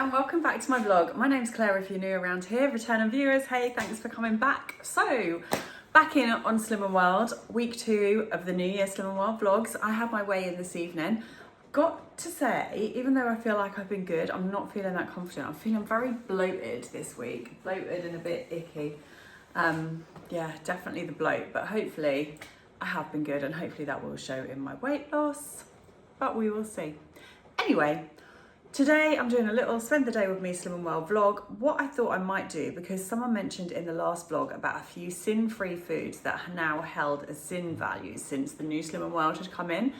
and welcome back to my vlog. My name's Claire if you're new around here, returning viewers, hey, thanks for coming back. So, back in on Slim and World, week 2 of the New Year Slim and World vlogs. I had my weigh in this evening. Got to say, even though I feel like I've been good, I'm not feeling that confident. I'm feeling very bloated this week, bloated and a bit icky. Yeah, definitely the bloat, but hopefully I have been good and hopefully that will show in my weight loss, but we will see. Anyway, today I'm doing a little spend the day with me Slim and Well vlog. What I thought I might do, because someone mentioned in the last vlog about a few sin-free foods that are now held as sin values since the new Slim and Well had come in.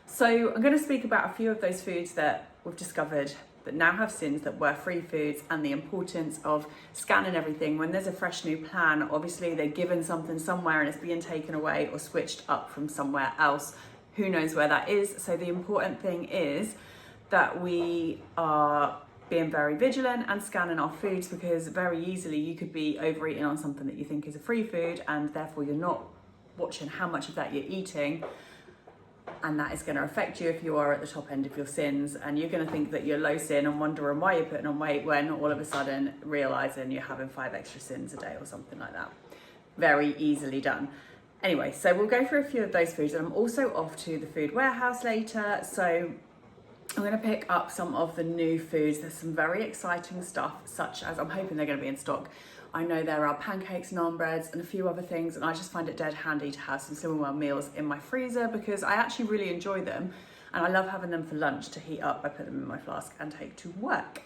So I'm going to speak about a few of those foods that we've discovered that now have sins that were free foods, and the importance of scanning everything when there's a fresh new plan. Obviously they're given something somewhere and it's being taken away or switched up from somewhere else. Who knows where that is? So the important thing is that we are being very vigilant and scanning our foods, because very easily you could be overeating on something that you think is a free food and therefore you're not watching how much of that you're eating, and that is going to affect you if you are at the top end of your sins, and you're going to think that you're low sin and wondering why you're putting on weight when all of a sudden realising you're having 5 extra sins a day or something like that. Very easily done. Anyway, so we'll go through a few of those foods, and I'm also off to the food warehouse later, so I'm going to pick up some of the new foods. There's some very exciting stuff, such as, I'm hoping they're going to be in stock. I know there are pancakes, naan breads and a few other things, and I just find it dead handy to have some Slim and Well meals in my freezer because I actually really enjoy them and I love having them for lunch to heat up. I put them in my flask and take to work.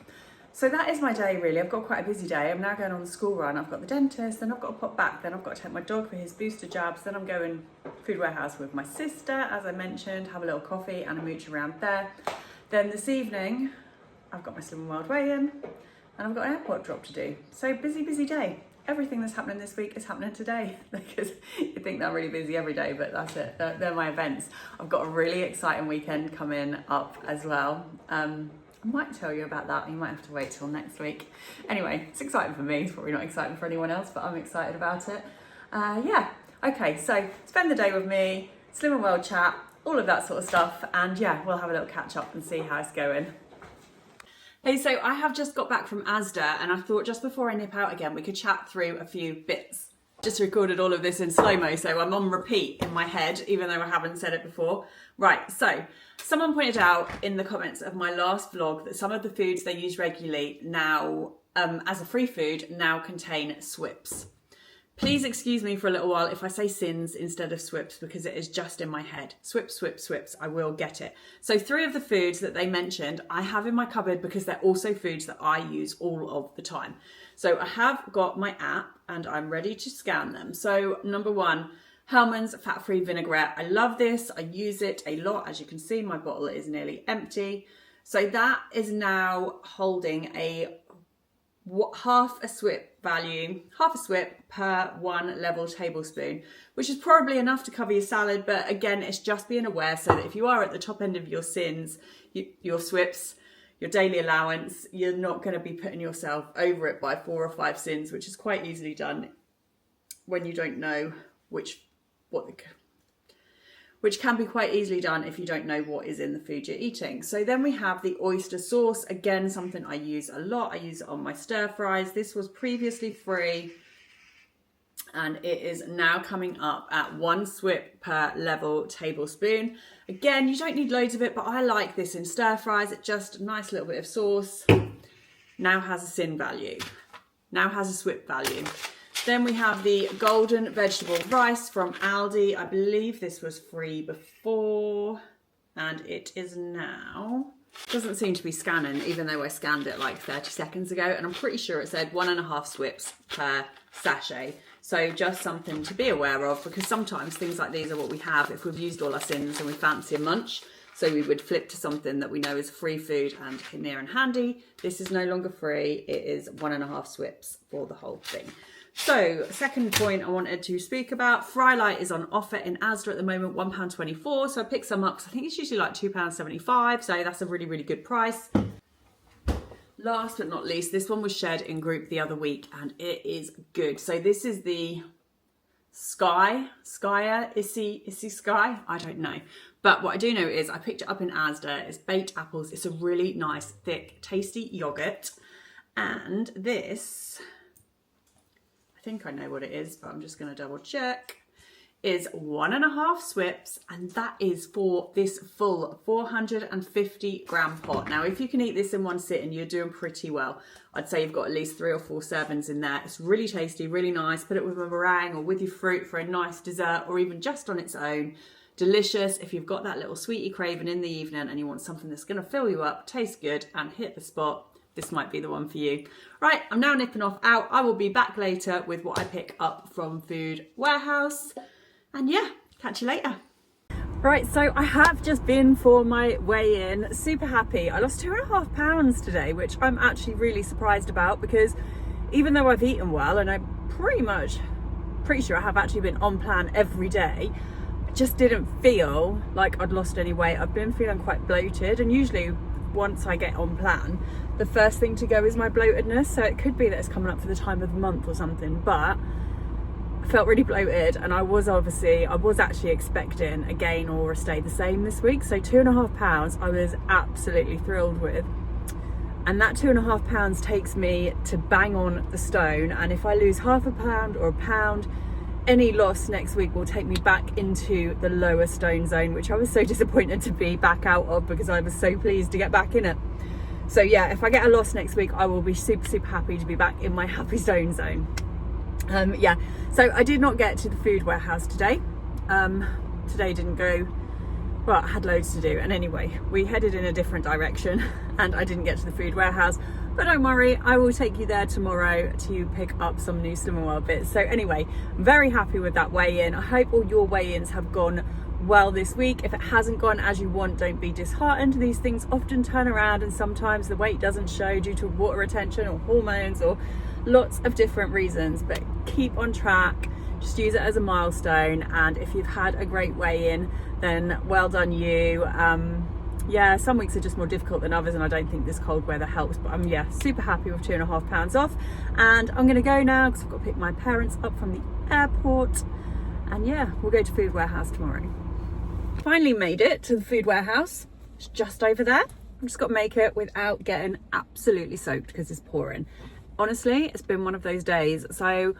So that is my day really. I've got quite a busy day. I'm now going on the school run. I've got the dentist, then I've got to pop back, then I've got to take my dog for his booster jabs, then I'm going food warehouse with my sister, as I mentioned, have a little coffee and a mooch around there. Then this evening, I've got my Slim and World weigh-in and I've got an airport drop to do. So busy day. Everything that's happening this week is happening today, because you think that I'm really busy every day, but that's it. They're my events. I've got a really exciting weekend coming up as well. I might tell you about that. You might have to wait till next week. Anyway, it's exciting for me. It's probably not exciting for anyone else, but I'm excited about it. Yeah. Okay, so spend the day with me, Slim and Well chat, all of that sort of stuff, and yeah, we'll have a little catch up and see how it's going. Hey, so I have just got back from Asda, and I thought just before I nip out again we could chat through a few bits. Just recorded all of this in slow-mo, so I'm on repeat in my head even though I haven't said it before. Right, so someone pointed out in the comments of my last vlog that some of the foods they use regularly now as a free food now contain SWIPS. Please excuse me for a little while if I say sins instead of SWIPS, because it is just in my head. SWIPS, I will get it. So 3 of the foods that they mentioned I have in my cupboard because they're also foods that I use all of the time. So I have got my app and I'm ready to scan them. So number 1, Hellmann's fat-free vinaigrette. I love this. I use it a lot. As you can see, my bottle is nearly empty. So that is now holding a half a SWIP per 1 level tablespoon, which is probably enough to cover your salad, but again, it's just being aware so that if you are at the top end of your sins, your SWIPs, your daily allowance, you're not going to be putting yourself over it by 4 or 5 sins, which is quite easily done when you don't know which can be quite easily done if you don't know what is in the food you're eating. So then we have the oyster sauce. Again, something I use a lot. I use it on my stir fries. This was previously free and it is now coming up at 1 SWIP per level tablespoon. Again, you don't need loads of it, but I like this in stir fries. It's just a nice little bit of sauce. Now has a sin value. Now has a SWIP value. Then we have the golden vegetable rice from Aldi. I believe this was free before and it is now, doesn't seem to be scanning even though I scanned it like 30 seconds ago, and I'm pretty sure it said 1.5 SWIPs per sachet. So just something to be aware of, because sometimes things like these are what we have if we've used all our sins and we fancy a munch. So we would flip to something that we know is free food and near and handy. This is no longer free. It is 1.5 SWIPs for the whole thing. So, second point I wanted to speak about, Fry Light is on offer in Asda at the moment, £1.24. So I picked some up because I think it's usually like £2.75. So that's a really, really good price. Last but not least, this one was shared in group the other week and it is good. So this is the Issy Sky, I don't know. But what I do know is I picked it up in Asda. It's baked apples. It's a really nice, thick, tasty yogurt. And this, I think I know what it is, but I'm just going to double check, is 1.5 SWIPS, and that is for this full 450 gram pot. Now, if you can eat this in one sitting, you're doing pretty well. I'd say you've got at least 3 or 4 servings in there. It's really tasty, really nice. Put it with a meringue or with your fruit for a nice dessert, or even just on its own. Delicious. If you've got that little sweetie craving in the evening and you want something that's going to fill you up, taste good and hit the spot, this might be the one for you. Right, I'm now nipping off out. I will be back later with what I pick up from Food Warehouse. And yeah, catch you later. Right, so I have just been for my weigh-in. Super happy. I lost 2.5 pounds today, which I'm actually really surprised about, because even though I've eaten well and I'm pretty sure I have actually been on plan every day, I just didn't feel like I'd lost any weight. I've been feeling quite bloated, and usually once I get on plan, the first thing to go is my bloatedness. So it could be that it's coming up for the time of the month or something, but I felt really bloated, and I was actually expecting a gain or a stay the same this week. So 2.5 pounds I was absolutely thrilled with, and that 2.5 pounds takes me to bang on the stone. And if I lose half a pound or a pound, any loss next week will take me back into the lower stone zone, which I was so disappointed to be back out of, because I was so pleased to get back in it. So yeah, if I get a loss next week, I will be super happy to be back in my happy stone zone. Yeah, so I did not get to the Food Warehouse today. Today didn't go, well, I had loads to do. And anyway, we headed in a different direction and I didn't get to the Food Warehouse. But don't worry, I will take you there tomorrow to pick up some new Slim and Well bits. So anyway, I'm very happy with that weigh-in. I hope all your weigh-ins have gone well this week. If it hasn't gone as you want, don't be disheartened. These things often turn around, and sometimes the weight doesn't show due to water retention or hormones or lots of different reasons, but keep on track. Just use it as a milestone, and if you've had a great weigh-in, then well done you. Yeah, some weeks are just more difficult than others, and I don't think this cold weather helps, but I'm super happy with 2.5 pounds off. And I'm gonna go now because I've got to pick my parents up from the airport, and yeah, we'll go to Food Warehouse tomorrow. Finally made it to the Food Warehouse. It's just over there. I've just got to make it without getting absolutely soaked because it's pouring. Honestly, it's been one of those days. So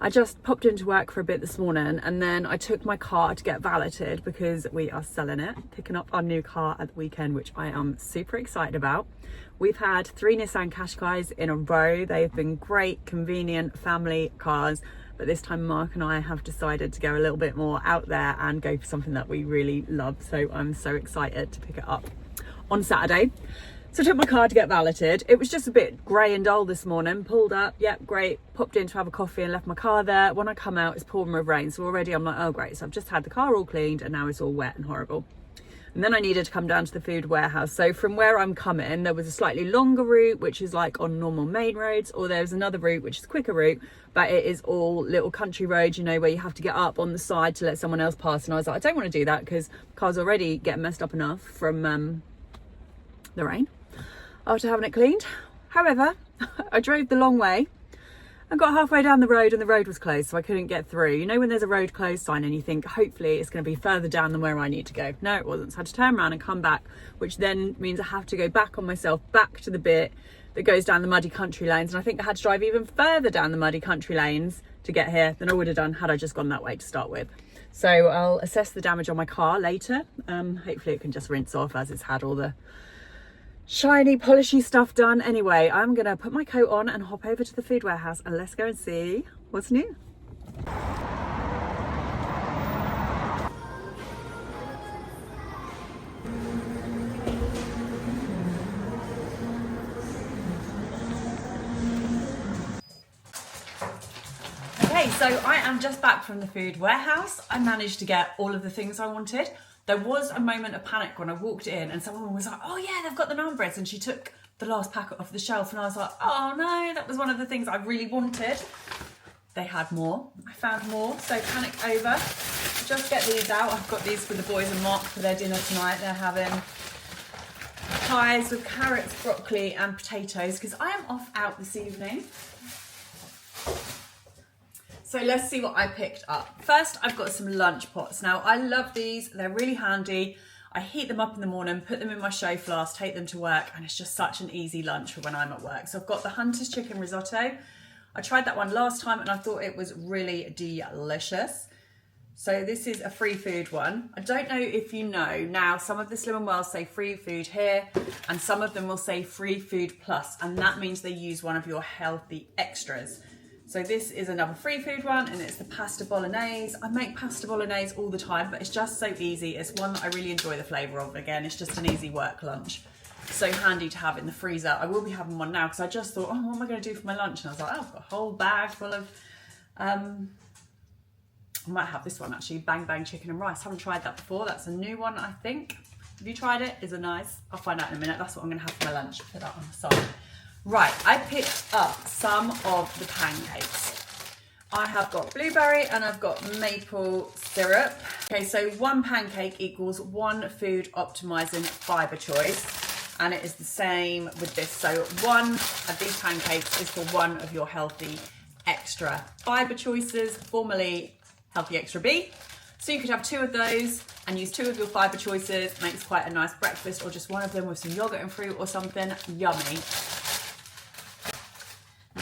I just popped into work for a bit this morning, and then I took my car to get valeted because we are selling it, picking up our new car at the weekend, which I am super excited about. We've had 3 Nissan Qashqais in a row. They have been great, convenient family cars, but this time Mark and I have decided to go a little bit more out there and go for something that we really love. So I'm so excited to pick it up on Saturday. So I took my car to get valeted. It was just a bit grey and dull this morning. Pulled up, yep, great. Popped in to have a coffee and left my car there. When I come out, it's pouring with rain. So already I'm like, oh great. So I've just had the car all cleaned and now it's all wet and horrible. And then I needed to come down to the Food Warehouse. So from where I'm coming, there was a slightly longer route, which is like on normal main roads, or there's another route, which is a quicker route, but it is all little country roads, you know, where you have to get up on the side to let someone else pass. And I was like, I don't want to do that because the car's already getting messed up enough from the rain after having it cleaned. However, I drove the long way and got halfway down the road and the road was closed, so I couldn't get through. You know when there's a road closed sign and you think, hopefully it's going to be further down than where I need to go. No, it wasn't. So I had to turn around and come back, which then means I have to go back on myself, back to the bit that goes down the muddy country lanes. And I think I had to drive even further down the muddy country lanes to get here than I would have done had I just gone that way to start with. So I'll assess the damage on my car later. Hopefully it can just rinse off as it's had all the shiny polishy stuff done. Anyway, I'm gonna put my coat on and hop over to the Food Warehouse and let's go and see what's new. Okay, so I am just back from the Food Warehouse. I managed to get all of the things I wanted. There was a moment of panic when I walked in and someone was like, oh yeah, they've got the naan breads, and she took the last packet off the shelf, and I was like, oh no, that was one of the things I really wanted. They had more. I found more, so panic over. Just get these out. I've got these for the boys and Mark for their dinner tonight. They're having pies with carrots, broccoli and potatoes because I am off out this evening. So let's see what I picked up. First, I've got some lunch pots. Now, I love these. They're really handy. I heat them up in the morning, put them in my show flask, take them to work, and it's just such an easy lunch for when I'm at work. So I've got the Hunter's chicken risotto. I tried that one last time and I thought it was really delicious. So this is a free food one. I don't know if you know, now some of the Slim and Well say free food here, and some of them will say free food plus, and that means they use one of your healthy extras. So this is another free food one, and it's the pasta bolognese. I make pasta bolognese all the time, but it's just so easy. It's one that I really enjoy the flavour of. Again, it's just an easy work lunch. So handy to have in the freezer. I will be having one now because I just thought, oh, what am I going to do for my lunch? And I was like, oh, I've got a whole bag full of, I might have this one actually, bang bang chicken and rice. Haven't tried that before. That's a new one, I think. Have you tried it? Is it nice? I'll find out in a minute. That's what I'm going to have for my lunch. Put that on the side. Right, I picked up some of the pancakes. I have got blueberry and I've got maple syrup. Okay, so one pancake equals one food optimizing fiber choice. And it is the same with this. So one of these pancakes is for one of your healthy extra fiber choices, formerly healthy extra B. So you could have two of those and use two of your fiber choices. Makes quite a nice breakfast, or just one of them with some yogurt and fruit or something. Yummy.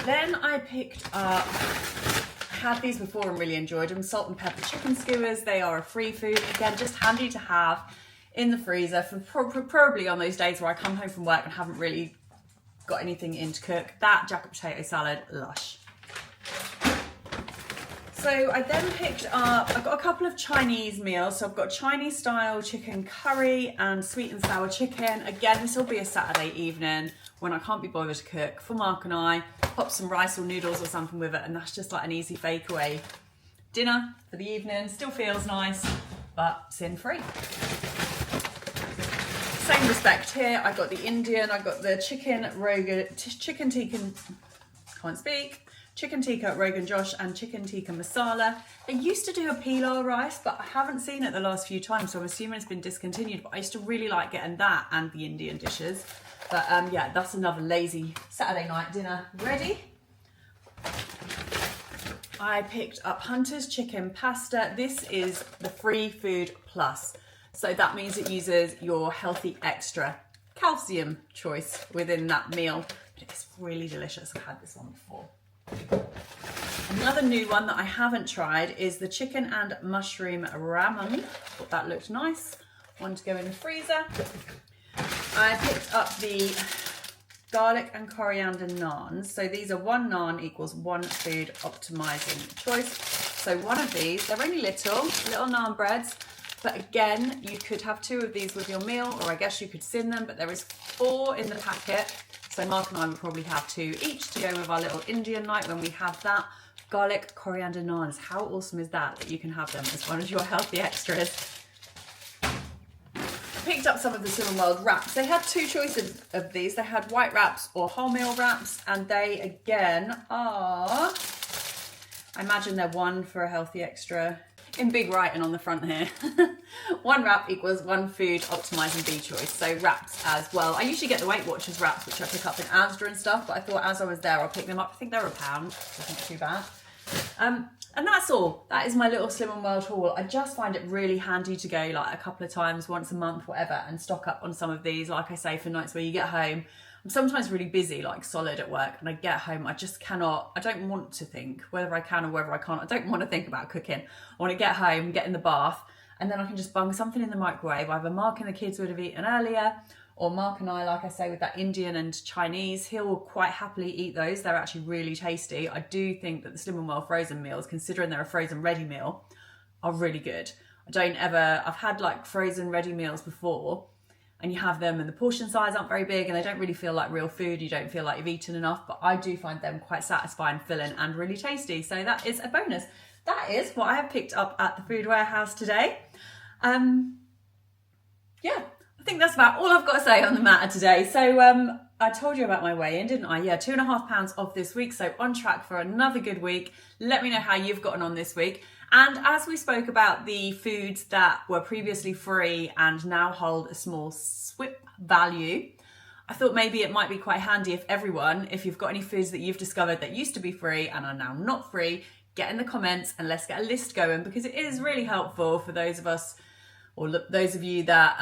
Then I picked up, I had these before and really enjoyed them, salt and pepper chicken skewers. They are a free food. Again, just handy to have in the freezer for probably on those days where I come home from work and haven't really got anything in to cook. That jacket potato salad, lush. So I then picked up, I've got a couple of Chinese meals. So I've got Chinese style chicken curry and sweet and sour chicken. Again, this will be a Saturday evening when I can't be bothered to cook for Mark and I. Pop some rice or noodles or something with it, and that's just like an easy fake away dinner for the evening. Still feels nice, but sin free. Same respect here. I got the Indian, I got the chicken tikka Rogan Josh and chicken tikka masala. They used to do a pilau rice, but I haven't seen it the last few times, so I'm assuming it's been discontinued. But I used to really like getting that and the Indian dishes. But yeah, that's another lazy Saturday night dinner ready. I picked up Hunter's chicken pasta. This is the free food plus. So that means it uses your healthy extra calcium choice within that meal. But it's really delicious. I've had this one before. Another new one that I haven't tried is the chicken and mushroom ramen. Thought that looked nice. One to go in the freezer. I picked up the garlic and coriander naans. So these are one naan equals one food optimizing choice. So one of these, they're only little naan breads. But again, you could have two of these with your meal, or I guess you could sin them, but there is 4 in the packet. So Mark and I would probably have 2 each to go with our little Indian night when we have that. Garlic coriander naans. How awesome is that you can have them as one of your healthy extras? Picked up some of the Slim and Well wraps. They had 2 choices of these. They had white wraps or wholemeal wraps, and they again are, I imagine they're one for a healthy extra. In big writing on the front here. One wrap equals one food optimizing B choice. So wraps as well. I usually get the Weight Watchers wraps, which I pick up in Asda and stuff, but I thought as I was there, I'll pick them up. I think they're £1, so it's not too bad. And that's all. That is my little Slim and Well haul. I just find it really handy to go like a couple of times, once a month, whatever, and stock up on some of these, like I say, for nights where you get home. I'm sometimes really busy, like solid at work, and I get home, I just cannot, I don't want to think, whether I can or whether I can't, I don't want to think about cooking. I want to get home, get in the bath, and then I can just bung something in the microwave. Either Mark and the kids would have eaten earlier, or Mark and I, like I say, with that Indian and Chinese, he'll quite happily eat those. They're actually really tasty. I do think that the Slim and Well frozen meals, considering they're a frozen ready meal, are really good. I've had like frozen ready meals before, and you have them and the portion size aren't very big and they don't really feel like real food. You don't feel like you've eaten enough, but I do find them quite satisfying, filling and really tasty. So that is a bonus. That is what I have picked up at the food warehouse today. Yeah, I think that's about all I've got to say on the matter today. So I told you about my weigh-in, didn't I? Yeah, 2.5 pounds off this week. So on track for another good week. Let me know how you've gotten on this week. And as we spoke about the foods that were previously free and now hold a small SWIP value, I thought maybe it might be quite handy if everyone, if you've got any foods that you've discovered that used to be free and are now not free, get in the comments and let's get a list going, because it is really helpful for those of us, or those of you that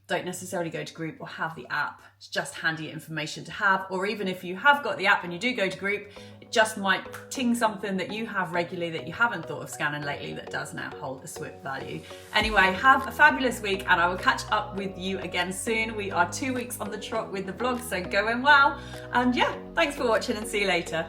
don't necessarily go to group or have the app. It's just handy information to have. Or even if you have got the app and you do go to group, it just might ting something that you have regularly that you haven't thought of scanning lately that does now hold a SWIP value. Anyway, have a fabulous week and I will catch up with you again soon. We are 2 weeks on the trot with the vlog, so going well. And yeah, thanks for watching and see you later.